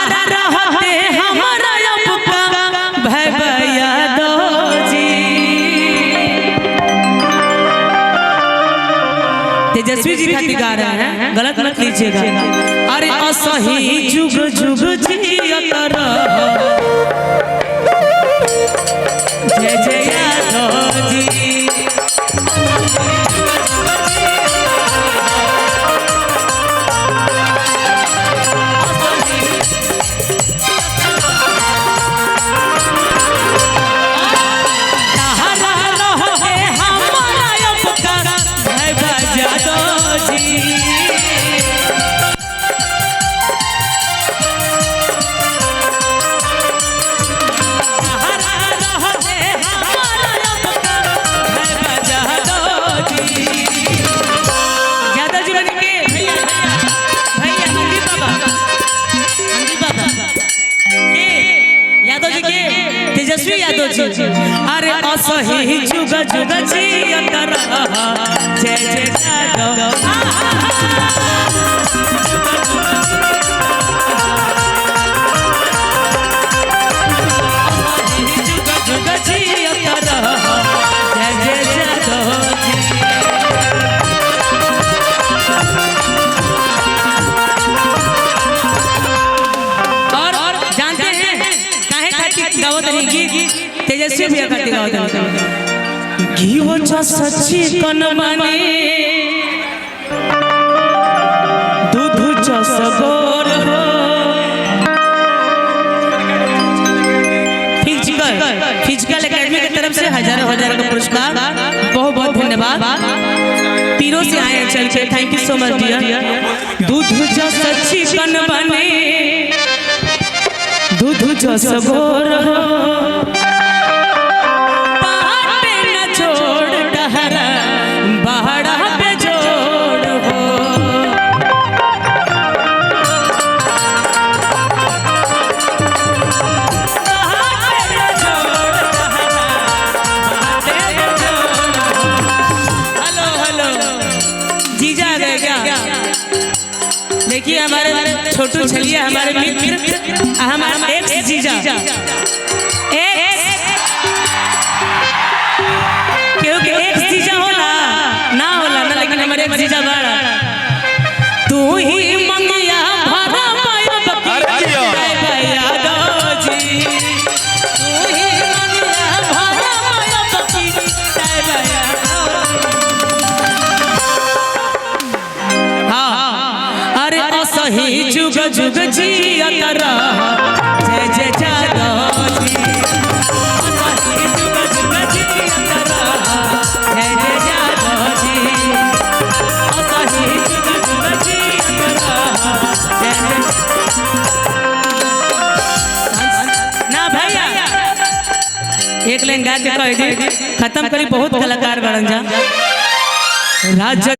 तहारा रहते हमारा अपका भैया दो जी। तेजस्वी जी खातिर गा रहे हैं, गलत मत लीजिएगा। अरे असही जुग जुग जियत रह जय जय यादव जी। तेजस्वी यादव जी। अरे असही जुग जुग जियत रह जय जय यादव। जुग जुग जियत रह जय जय यादव जी। और जानते हैं काहे खातिर गावत रही गीत तेजस्वी भैया खातिर गावत रही घी हो सच्ची कन माने दूध जस गोर हो। फिजिकल एकेडमी की तरफ से हजारों हजारों का पुरस्कार, बहुत बहुत धन्यवाद। तीनों से आए चल के, thank you so much Deere. दूध जस सच्ची कन माने दूध जस गोर हो। देखिए हमारे छोटू छलिया हमारे मित्र, हमारा एक्स जीजा, क्योंकि एक्स जीजा होला ना होला ना, लेकिन हमारे एक्स जीजा बड़ा। तू ही मंगिया भरा माया भैया दो जी। तू ही मंगिया भरा माया भैया। असही जुग जुग जियत रह जय जय यादव जी। असही जुग जुग जियत रह जय जय यादव जी। असही जुग जुग जियत रह जय जय। ना भैया एक लाइन गा के कह दे, खत्म करी। बहुत कलाकार बनन जा राज।